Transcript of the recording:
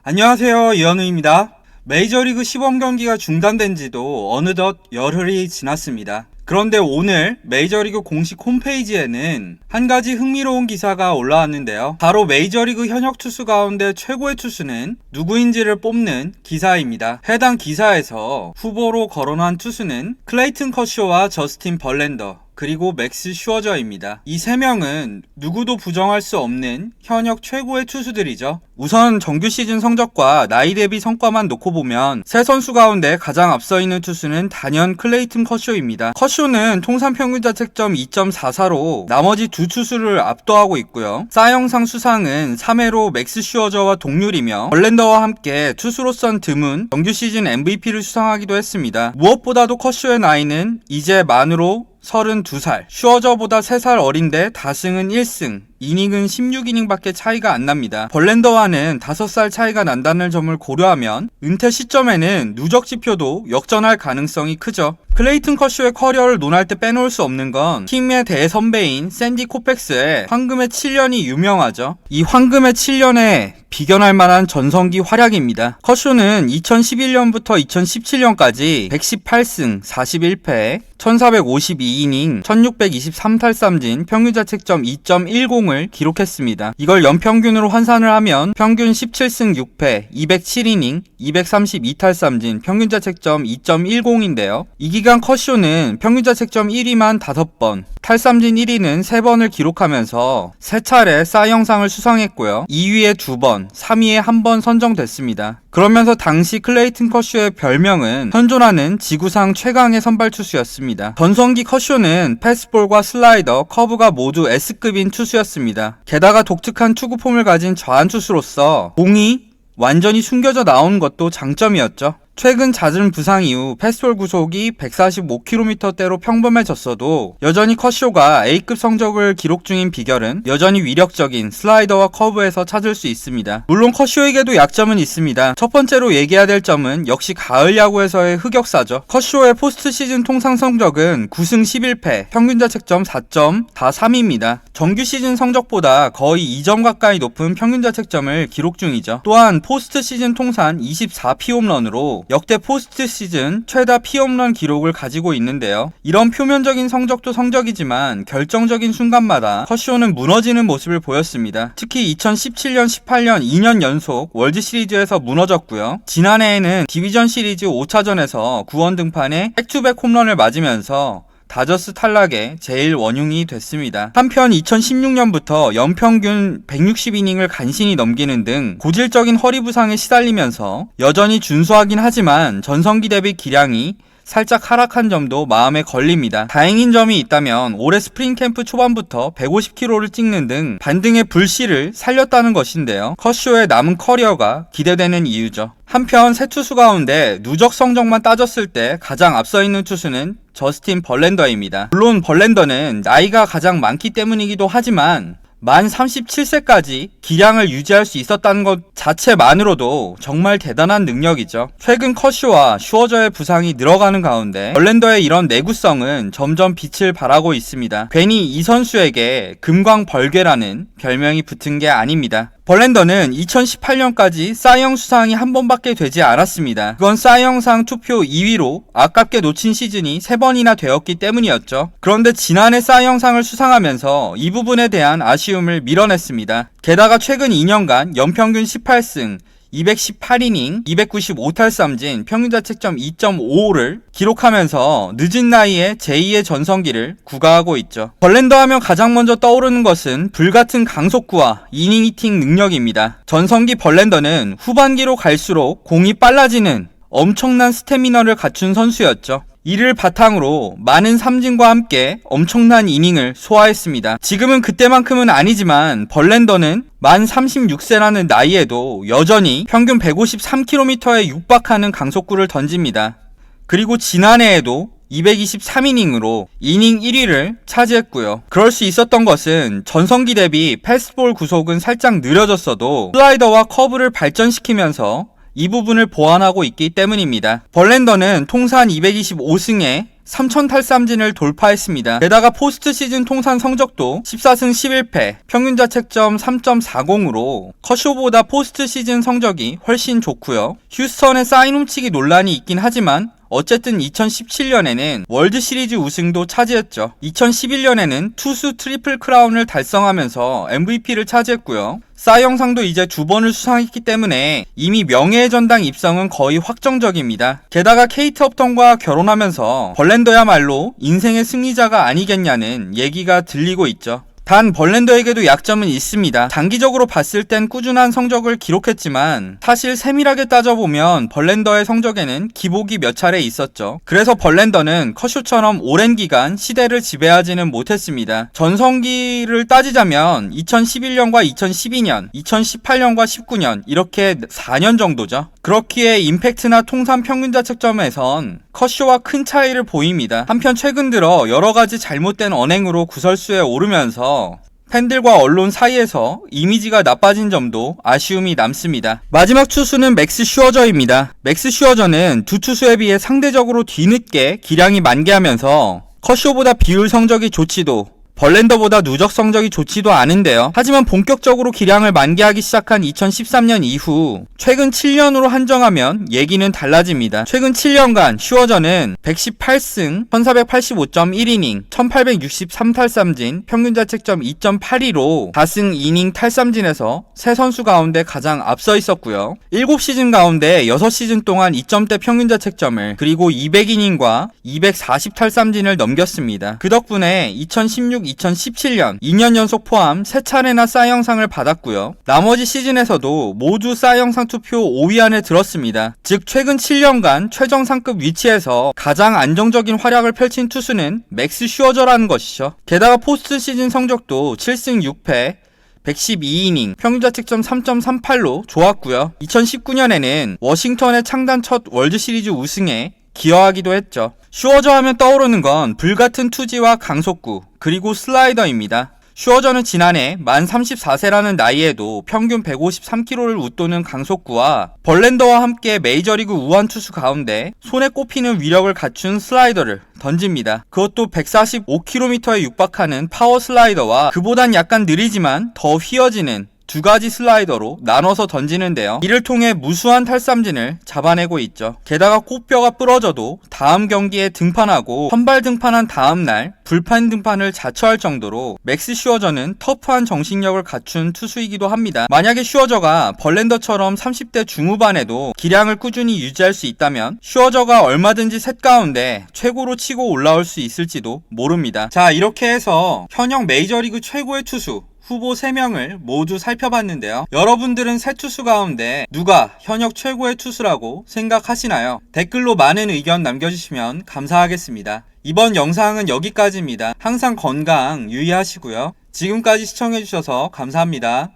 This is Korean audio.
안녕하세요. 이현우입니다. 메이저리그 시범 경기가 중단된 지도 어느덧 열흘이 지났습니다. 그런데 오늘 메이저리그 공식 홈페이지에는 한 가지 흥미로운 기사가 올라왔는데요. 바로 메이저리그 현역 투수 가운데 최고의 투수는 누구인지를 뽑는 기사입니다. 해당 기사에서 후보로 거론한 투수는 클레이튼 커쇼와 저스틴 벌랜더, 그리고 맥스 슈어저입니다. 이 세 명은 누구도 부정할 수 없는 현역 최고의 투수들이죠. 우선 정규 시즌 성적과 나이 대비 성과만 놓고 보면 세 선수 가운데 가장 앞서 있는 투수는 단연 클레이튼 커쇼입니다. 커쇼는 통산 평균 자책점 2.44로 나머지 두 투수를 압도하고 있고요. 사이영상 수상은 3회로 맥스 슈어저와 동률이며 벌랜더와 함께 투수로선 드문 정규 시즌 MVP를 수상하기도 했습니다. 무엇보다도 커쇼의 나이는 이제 만으로 32살, 슈어저보다 3살 어린데 다승은 1승, 이닝은 16이닝밖에 차이가 안 납니다. 벌랜더와는 5살 차이가 난다는 점을 고려하면 은퇴 시점에는 누적 지표도 역전할 가능성이 크죠. 클레이튼 커쇼의 커리어를 논할 때 빼놓을 수 없는 건 팀의 대선배인 샌디 코펙스의 황금의 7년이 유명하죠. 이 황금의 7년에 비견할 만한 전성기 활약입니다. 커쇼는 2011년부터 2017년까지 118승 41패 1452이닝 1623탈삼진 평균자책점 2.10을 기록했습니다. 이걸 연평균으로 환산을 하면 평균 17승 6패 207이닝 232탈삼진 평균자책점 2.10인데요. 이 기간 커쇼는 평균자책점 1위만 5번, 탈삼진 1위는 3번을 기록하면서 3차례 사이영상을 수상했고요. 2위에 2번, 3위에 1번 선정됐습니다. 그러면서 당시 클레이튼 커쇼의 별명은 현존하는 지구상 최강의 선발 투수였습니다. 전성기 커쇼는 패스볼과 슬라이더, 커브가 모두 S급인 투수였습니다. 게다가 독특한 투구폼을 가진 좌한 투수로서 공이 완전히 숨겨져 나온 것도 장점이었죠. 최근 잦은 부상 이후 패스볼 구속이 145km대로 평범해졌어도 여전히 커쇼가 A급 성적을 기록 중인 비결은 여전히 위력적인 슬라이더와 커브에서 찾을 수 있습니다. 물론 커쇼에게도 약점은 있습니다. 첫 번째로 얘기해야 될 점은 역시 가을 야구에서의 흑역사죠. 커쇼의 포스트 시즌 통상 성적은 9승 11패, 평균자책점 4.43입니다. 정규 시즌 성적보다 거의 2점 가까이 높은 평균자책점을 기록 중이죠. 또한 포스트 시즌 통산 24피홈런으로 역대 포스트 시즌 최다 피홈런 기록을 가지고 있는데요. 이런 표면적인 성적도 성적이지만 결정적인 순간마다 커쇼는 무너지는 모습을 보였습니다. 특히 2017년, 18년 2년 연속 월드시리즈에서 무너졌고요. 지난해에는 디비전 시리즈 5차전에서 구원 등판에 백투백 홈런을 맞으면서 다저스 탈락의 제일 원흉이 됐습니다. 한편 2016년부터 연평균 160이닝을 간신히 넘기는 등 고질적인 허리 부상에 시달리면서 여전히 준수하긴 하지만 전성기 대비 기량이 살짝 하락한 점도 마음에 걸립니다. 다행인 점이 있다면 올해 스프링 캠프 초반부터 150km를 찍는 등 반등의 불씨를 살렸다는 것인데요. 커쇼의 남은 커리어가 기대되는 이유죠. 한편 세 투수 가운데 누적 성적만 따졌을 때 가장 앞서 있는 투수는 저스틴 벌랜더입니다. 물론 벌랜더는 나이가 가장 많기 때문이기도 하지만 만 37세까지 기량을 유지할 수 있었다는 것 자체만으로도 정말 대단한 능력이죠. 최근 커쇼와 슈어저의 부상이 늘어가는 가운데 벌랜더의 이런 내구성은 점점 빛을 발하고 있습니다. 괜히 이 선수에게 금광벌개라는 별명이 붙은 게 아닙니다. 벌랜더는 2018년까지 사이영 수상이 한 번밖에 되지 않았습니다. 그건 사이영상 투표 2위로 아깝게 놓친 시즌이 3번이나 되었기 때문이었죠. 그런데 지난해 사이영상을 수상하면서 이 부분에 대한 아쉬움을 밀어냈습니다. 게다가 최근 2년간 연평균 18승, 218이닝, 295탈삼진, 평균자책점 2.55를 기록하면서 늦은 나이에 제2의 전성기를 구가하고 있죠. 벌랜더 하면 가장 먼저 떠오르는 것은 불같은 강속구와 이닝 히팅 능력입니다. 전성기 벌랜더는 후반기로 갈수록 공이 빨라지는 엄청난 스태미너를 갖춘 선수였죠. 이를 바탕으로 많은 삼진과 함께 엄청난 이닝을 소화했습니다. 지금은 그때만큼은 아니지만 벌랜더는 만 36세라는 나이에도 여전히 평균 153km에 육박하는 강속구를 던집니다. 그리고 지난해에도 223이닝으로 이닝 1위를 차지했고요. 그럴 수 있었던 것은 전성기 대비 패스볼 구속은 살짝 느려졌어도 슬라이더와 커브를 발전시키면서 이 부분을 보완하고 있기 때문입니다. 벌랜더는 통산 225승에 3000탈삼진을 돌파했습니다. 게다가 포스트 시즌 통산 성적도 14승 11패, 평균 자책점 3.40으로 커쇼보다 포스트 시즌 성적이 훨씬 좋고요. 휴스턴의 사인 훔치기 논란이 있긴 하지만 어쨌든 2017년에는 월드시리즈 우승도 차지했죠. 2011년에는 투수 트리플 크라운을 달성하면서 MVP를 차지했고요. 사 영상도 이제 2번을 수상했기 때문에 이미 명예의 전당 입성은 거의 확정적입니다. 게다가 케이트 업턴과 결혼하면서 벌랜더야말로 인생의 승리자가 아니겠냐는 얘기가 들리고 있죠. 단 벌랜더에게도 약점은 있습니다. 장기적으로 봤을 땐 꾸준한 성적을 기록했지만 사실 세밀하게 따져보면 벌랜더의 성적에는 기복이 몇 차례 있었죠. 그래서 벌랜더는 커쇼처럼 오랜 기간 시대를 지배하지는 못했습니다. 전성기를 따지자면 2011년과 2012년, 2018년과 19년 이렇게 4년 정도죠. 그렇기에 임팩트나 통산 평균 자책점에선 커쇼와 큰 차이를 보입니다. 한편 최근 들어 여러가지 잘못된 언행으로 구설수에 오르면서 팬들과 언론 사이에서 이미지가 나빠진 점도 아쉬움이 남습니다. 마지막 투수는 맥스 슈어저입니다. 맥스 슈어저는 두 투수에 비해 상대적으로 뒤늦게 기량이 만개하면서 커쇼보다 비율 성적이 좋지도 벌랜더보다 누적 성적이 좋지도 않은데요. 하지만 본격적으로 기량을 만개하기 시작한 2013년 이후 최근 7년으로 한정하면 얘기는 달라집니다. 최근 7년간 슈어저는 118승, 1485.1이닝, 1863탈삼진, 평균 자책점 2.82로 4승 2이닝 탈삼진에서 세 선수 가운데 가장 앞서 있었고요. 7시즌 가운데 6시즌 동안 2점대 평균 자책점을 그리고 200이닝과 240탈삼진을 넘겼습니다. 그 덕분에 2016, 2017년 2년 연속 포함 3차례나 사 영상을 받았고요. 나머지 시즌에서도 모두 사 영상 투표 5위 안에 들었습니다. 즉 최근 7년간 최정상급 위치에서 가장 안정적인 활약을 펼친 투수는 맥스 슈어저라는 것이죠. 게다가 포스트 시즌 성적도 7승 6패 112이닝, 평균 자책점 3.38로 좋았고요. 2019년에는 워싱턴의 창단 첫 월드시리즈 우승에 기여하기도 했죠. 슈어저 하면 떠오르는 건 불같은 투지와 강속구, 그리고 슬라이더입니다. 슈어저는 지난해 만 34세라는 나이에도 평균 153km를 웃도는 강속구와 벌랜더와 함께 메이저리그 우한 투수 가운데 손에 꼽히는 위력을 갖춘 슬라이더를 던집니다. 그것도 145km에 육박하는 파워 슬라이더와 그보단 약간 느리지만 더 휘어지는 두 가지 슬라이더로 나눠서 던지는데요. 이를 통해 무수한 탈삼진을 잡아내고 있죠. 게다가 꽃뼈가 부러져도 다음 경기에 등판하고 선발 등판한 다음날 불판 등판을 자처할 정도로 맥스 슈어저는 터프한 정신력을 갖춘 투수이기도 합니다. 만약에 슈어저가 벌랜더처럼 30대 중후반에도 기량을 꾸준히 유지할 수 있다면 슈어저가 얼마든지 셋 가운데 최고로 치고 올라올 수 있을지도 모릅니다. 자, 이렇게 해서 현역 메이저리그 최고의 투수 후보 3명을 모두 살펴봤는데요. 여러분들은 세 투수 가운데 누가 현역 최고의 투수라고 생각하시나요? 댓글로 많은 의견 남겨주시면 감사하겠습니다. 이번 영상은 여기까지입니다. 항상 건강 유의하시고요. 지금까지 시청해주셔서 감사합니다.